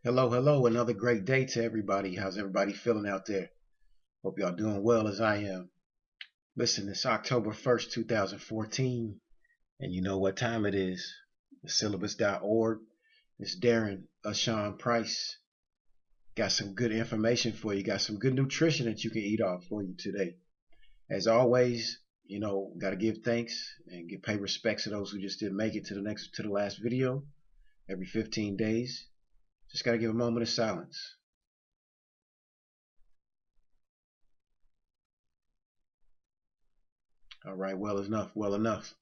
Hello, hello. Another great day to everybody. How's everybody feeling out there? Hope y'all doing well as I am. Listen, it's October 1st, 2014, and you know what time it is. The syllabus.org. It's Darren Ashawn Price. Got some good information for you. Got some good nutrition that you can eat off for you today. As always, got to give thanks and pay respects to those who just didn't make it to the last video every 15 days. Just got to give a moment of silence. All right, well enough.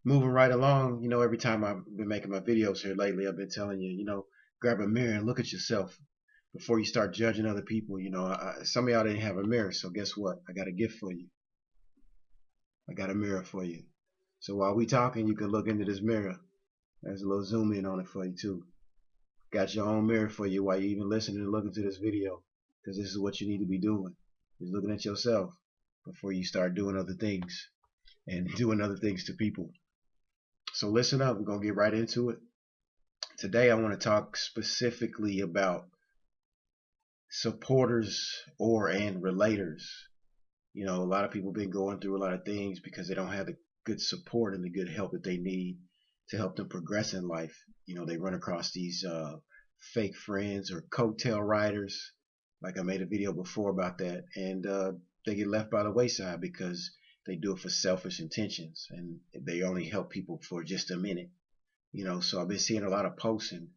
Moving right along, every time I've been making my videos here lately, I've been telling you, grab a mirror and look at yourself before you start judging other people. Some of y'all didn't have a mirror, so guess what? I got a gift for you. I got a mirror for you. So while we talking, you can look into this mirror. There's a little zoom in on it for you too. Got your own mirror for you while you even listening and looking to this video, because this is what you need to be doing. Is looking at yourself before you start doing other things and doing other things to people. So listen up. We're gonna get right into it. Today I want to talk specifically about supporters and relators. A lot of people have been going through a lot of things because they don't have the good support and the good help that they need to help them progress in life. They run across these fake friends or coattail riders. Like I made a video before about that, and they get left by the wayside because they do it for selfish intentions and they only help people for just a minute. So I've been seeing a lot of posts and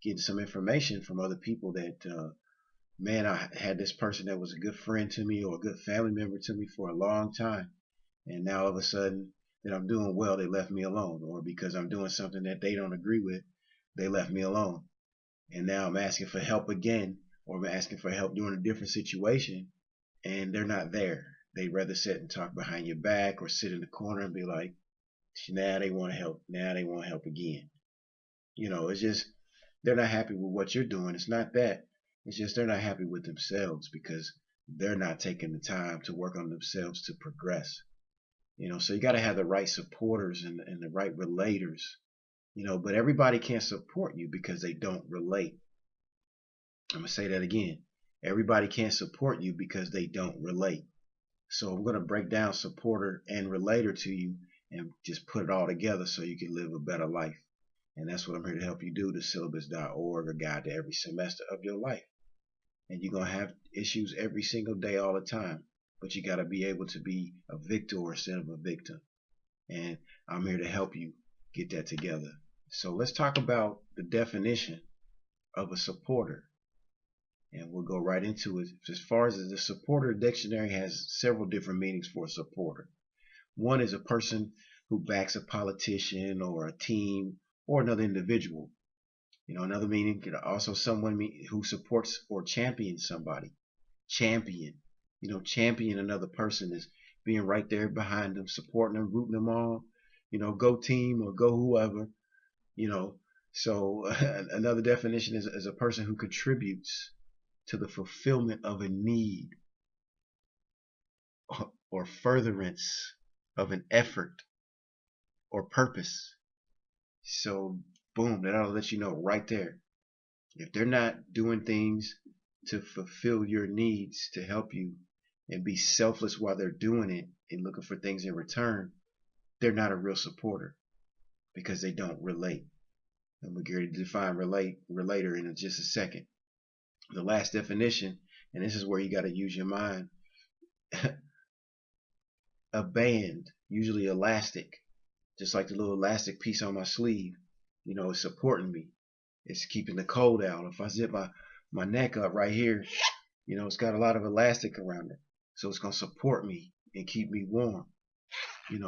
getting some information from other people that, man, I had this person that was a good friend to me or a good family member to me for a long time. And now all of a sudden that I'm doing well, they left me alone. Or because I'm doing something that they don't agree with, they left me alone. And now I'm asking for help again, or I'm asking for help during a different situation, and they're not there. They'd rather sit and talk behind your back or sit in the corner and be like, now they want to help. Now they want help again. It's just they're not happy with what you're doing. It's not that. It's just they're not happy with themselves because they're not taking the time to work on themselves to progress. So you got to have the right supporters and the right relators. But everybody can't support you because they don't relate. I'm going to say that again. Everybody can't support you because they don't relate. So I'm going to break down supporter and relator to you and just put it all together so you can live a better life. And that's what I'm here to help you do, the syllabus.org, a guide to every semester of your life. And you're going to have issues every single day, all the time. But you got to be able to be a victor instead of a victim. And I'm here to help you get that together. So let's talk about the definition of a supporter. And we'll go right into it. As far as the supporter dictionary has several different meanings for a supporter. One is a person who backs a politician or a team or another individual. Another meaning could also someone who supports or champions somebody. Champion. Champion another person is being right there behind them, supporting them, rooting them on. Go team or go whoever. You know. So another definition is a person who contributes to the fulfillment of a need or furtherance of an effort or purpose. So boom, that'll let you know right there. If they're not doing things to fulfill your needs to help you and be selfless while they're doing it and looking for things in return, they're not a real supporter because they don't relate. And we're going to define relator in just a second. The last definition, and this is where you got to use your mind. A band, usually elastic, just like the little elastic piece on my sleeve, it's supporting me. It's keeping the cold out. If I zip my neck up right here, it's got a lot of elastic around it. So it's going to support me and keep me warm.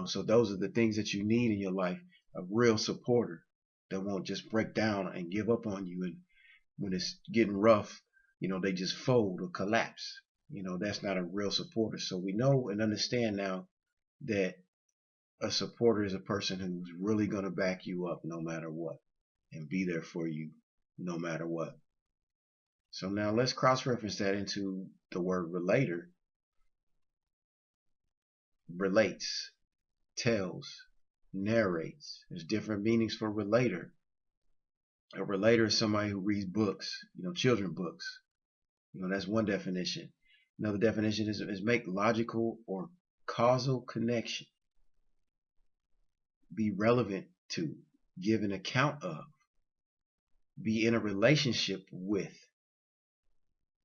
So those are the things that you need in your life. A real supporter that won't just break down and give up on you. And when it's getting rough, they just fold or collapse. That's not a real supporter. So we know and understand now that a supporter is a person who's really going to back you up no matter what and be there for you no matter what. So now let's cross-reference that into the word relator. Relates, tells, narrates. There's different meanings for relator. A relator is somebody who reads books, children books. That's one definition. Another definition is make logical or causal connection, be relevant to, give an account of, be in a relationship with.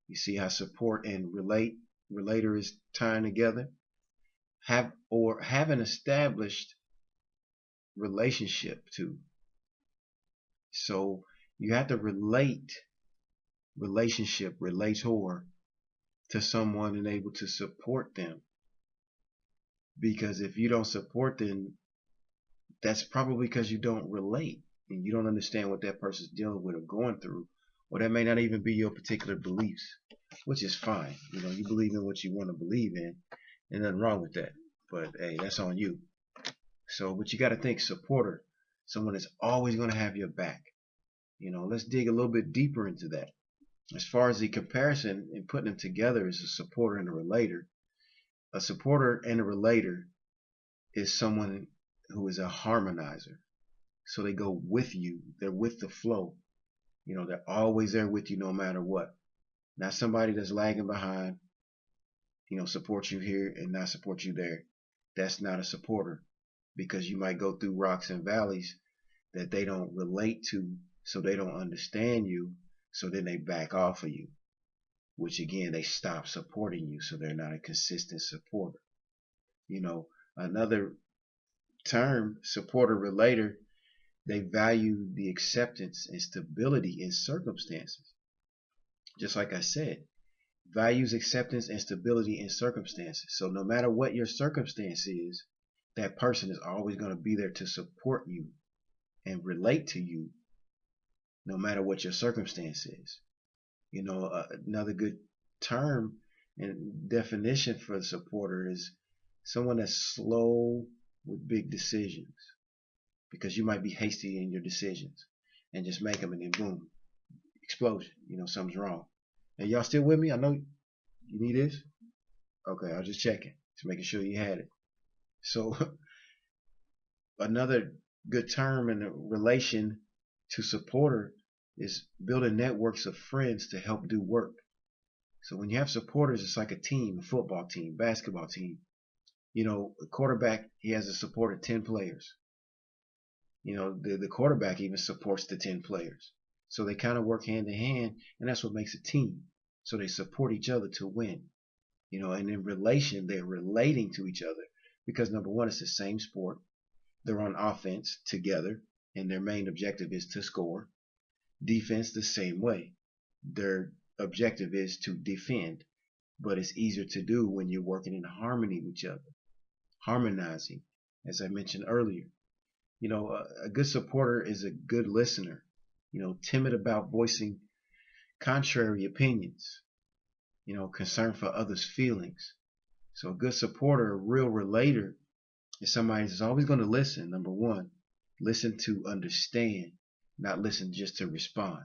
You see how support and relator is tying together? Have an established relationship to. So you have to relator to someone and able to support them. Because if you don't support them, that's probably because you don't relate and you don't understand what that person's dealing with or going through. Or that may not even be your particular beliefs, which is fine. You believe in what you want to believe in, and nothing wrong with that. But hey, that's on you. But you got to think supporter, someone that's always going to have your back. Let's dig a little bit deeper into that. As far as the comparison and putting them together as a supporter and a relator, a supporter and a relator is someone who is a harmonizer. So they go with you. They're with the flow. They're always there with you no matter what. Not somebody that's lagging behind, support you here and not support you there. That's not a supporter, because you might go through rocks and valleys that they don't relate to, so they don't understand you, so then they back off of you, which again, they stop supporting you, so they're not a consistent supporter. Another term, supporter relator, they value the acceptance and stability in circumstances. Just like I said, values acceptance and stability in circumstances. So no matter what your circumstance is, that person is always going to be there to support you and relate to you no matter what your circumstance is. Another good term and definition for a supporter is someone that's slow with big decisions, because you might be hasty in your decisions and just make them and then boom, explosion. Something's wrong. And y'all still with me? I know you need this. Okay, I was just checking, just making sure you had it. So another good term in relation to supporter is building networks of friends to help do work. So when you have supporters, it's like a team, a football team, basketball team. A quarterback, he has a support of 10 players. The quarterback even supports the 10 players. So they kind of work hand in hand, and that's what makes a team. So they support each other to win. And in relation, they're relating to each other because number one, it's the same sport. They're on offense together, and their main objective is to score. Defense, the same way. Their objective is to defend, but it's easier to do when you're working in harmony with each other, harmonizing, as I mentioned earlier. A good supporter is a good listener, timid about voicing contrary opinions, concern for others' feelings. So a good supporter, a real relator, is somebody that's always going to listen. Number one, listen to understand, not listen just to respond.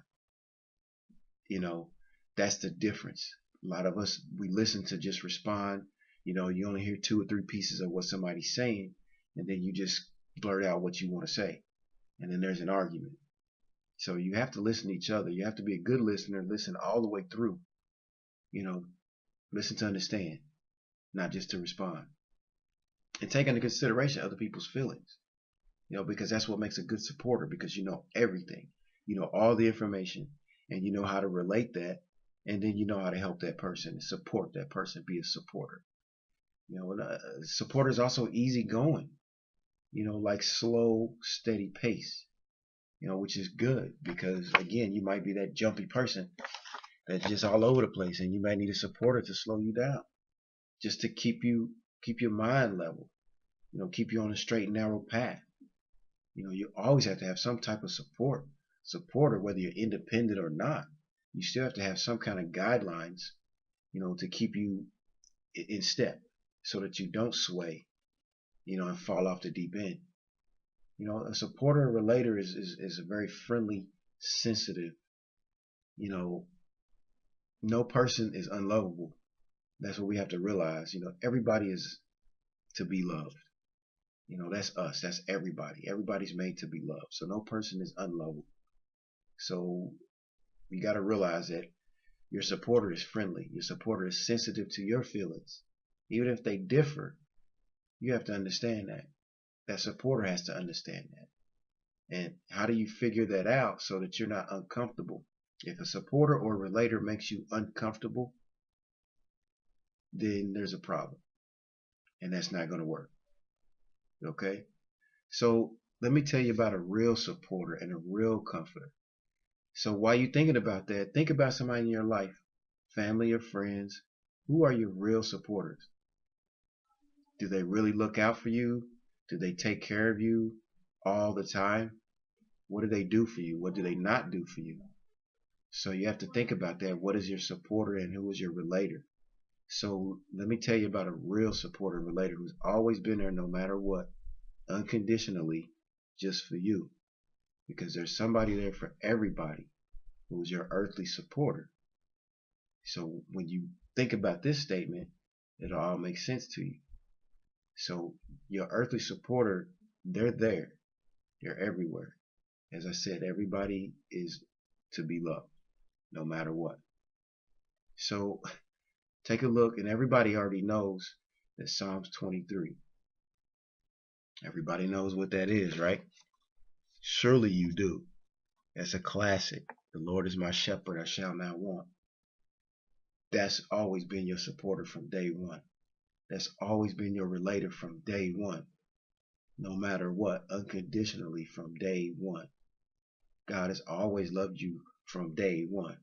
That's the difference. A lot of us, we listen to just respond. You only hear 2 or 3 pieces of what somebody's saying, and then you just blurt out what you want to say. And then there's an argument. So you have to listen to each other. You have to be a good listener, listen all the way through. Listen to understand, not just to respond. And take into consideration other people's feelings. Because that's what makes a good supporter, because you know everything. You know all the information, and you know how to relate that, and then you know how to help that person and support that person, be a supporter. Supporter is also easygoing, like slow, steady pace, which is good because, again, you might be that jumpy person that's just all over the place, and you might need a supporter to slow you down, just to keep your mind level, keep you on a straight and narrow path. You always have to have some type of supporter, whether you're independent or not. You still have to have some kind of guidelines, to keep you in step so that you don't sway, and fall off the deep end. A supporter and relator is a very friendly, sensitive, no person is unlovable. That's what we have to realize. Everybody is to be loved. That's us. That's everybody. Everybody's made to be loved. So no person is unlovable. So you got to realize that your supporter is friendly. Your supporter is sensitive to your feelings. Even if they differ, you have to understand that. That supporter has to understand that. And how do you figure that out so that you're not uncomfortable? If a supporter or relator makes you uncomfortable, then there's a problem. And that's not going to work. Okay? So let me tell you about a real supporter and a real comforter. So while you're thinking about that, think about somebody in your life, family or friends. Who are your real supporters? Do they really look out for you? Do they take care of you all the time? What do they do for you? What do they not do for you? So you have to think about that. What is your supporter and who is your relator? So let me tell you about a real supporter and relator who's always been there no matter what, unconditionally, just for you. Because there's somebody there for everybody who's your earthly supporter. So when you think about this statement, it'll all make sense to you. So your earthly supporter, they're there. They're everywhere. As I said, everybody is to be loved, no matter what. So take a look, and everybody already knows that Psalms 23. Everybody knows what that is, right? Surely you do. That's a classic. The Lord is my shepherd, I shall not want. That's always been your supporter from day one. That's always been your relator from day one. No matter what, unconditionally from day one. God has always loved you from day one.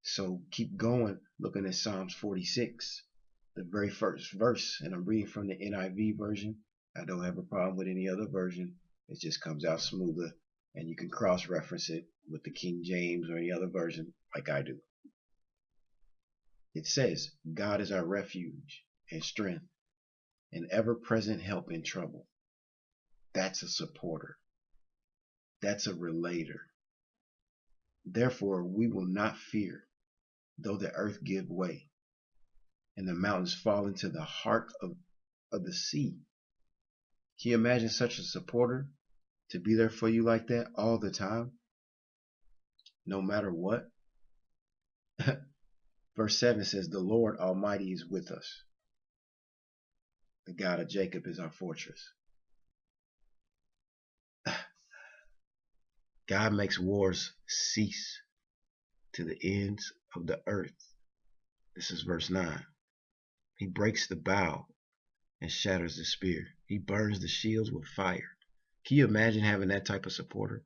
So keep going looking at Psalms 46, the very first verse, and I'm reading from the NIV version. I don't have a problem with any other version. It just comes out smoother, and you can cross-reference it with the King James or any other version like I do. It says, God is our refuge and strength, an ever-present help in trouble. That's a supporter. That's a relator. Therefore, we will not fear, though the earth give way, and the mountains fall into the heart of the sea. Can you imagine such a supporter to be there for you like that all the time, no matter what? Verse 7 says, the Lord Almighty is with us. The God of Jacob is our fortress. God makes wars cease to the ends of the earth. This is verse 9. He breaks the bow and shatters the spear. He burns the shields with fire. Can you imagine having that type of supporter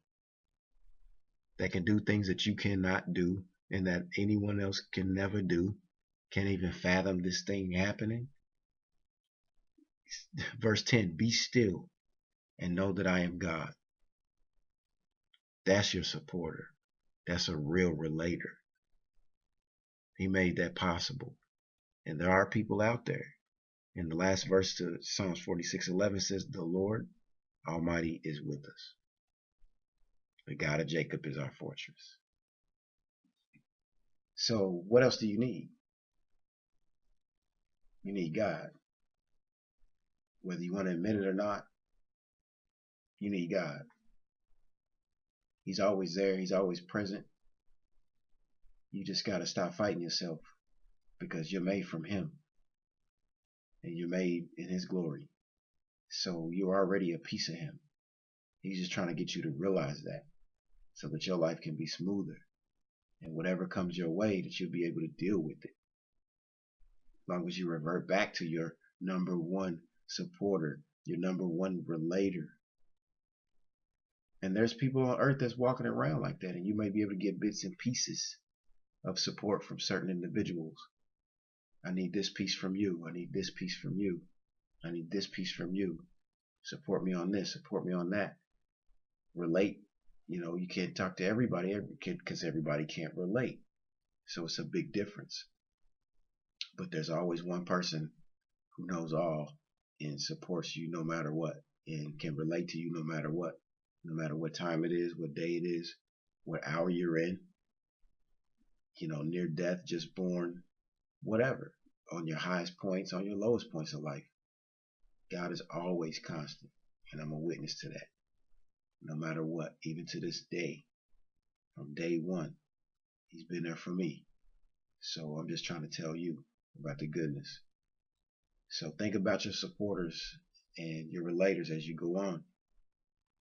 that can do things that you cannot do and that anyone else can never do? Can't even fathom this thing happening? Verse 10, be still and know that I am God. That's your supporter. That's a real relator. He made that possible. And there are people out there. And the last verse to Psalms 46:11 says, the Lord Almighty is with us. The God of Jacob is our fortress. So what else do you need? You need God. Whether you want to admit it or not, you need God. He's always there. He's always present. You just got to stop fighting yourself because you're made from him and you're made in his glory. So you're already a piece of him. He's just trying to get you to realize that so that your life can be smoother and whatever comes your way that you'll be able to deal with it. As long as you revert back to your number one supporter, your number one relator. And there's people on earth that's walking around like that, and you may be able to get bits and pieces of support from certain individuals. I need this piece from you. I need this piece from you. I need this piece from you. Support me on this. Support me on that. Relate. You can't talk to everybody because everybody can't relate. So it's a big difference. But there's always one person who knows all and supports you no matter what and can relate to you no matter what. No matter what time it is, what day it is, what hour you're in, near death, just born, whatever, on your highest points, on your lowest points of life. God is always constant, and I'm a witness to that. No matter what, even to this day, from day one. He's been there for me. So I'm just trying to tell you about the goodness. So think about your supporters and your relators as you go on.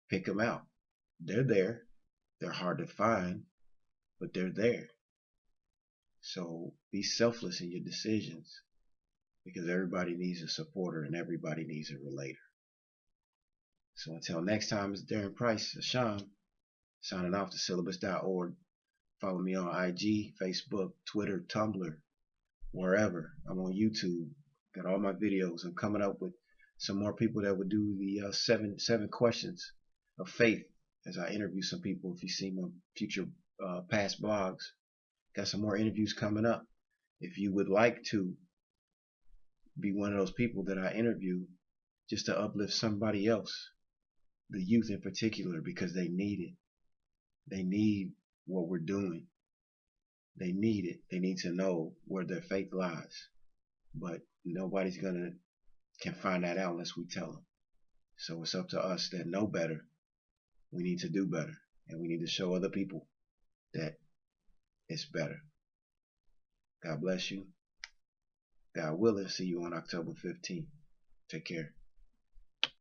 Pick them out. They're there. They're hard to find, but they're there. So be selfless in your decisions because everybody needs a supporter and everybody needs a relator. So until next time, it's Darren Price, Asham, signing off to syllabus.org. Follow me on IG, Facebook, Twitter, Tumblr, wherever. I'm on YouTube. Got all my videos. I'm coming up with some more people that would do the seven questions of faith as I interview some people. If you see my future past blogs, got some more interviews coming up. If you would like to be one of those people that I interview just to uplift somebody else, the youth in particular, because they need it. They need what we're doing. They need it. They need to know where their faith lies. But nobody's can find that out unless we tell them. So it's up to us that know better. We need to do better. And we need to show other people that it's better. God bless you. God willing, see you on October 15th. Take care.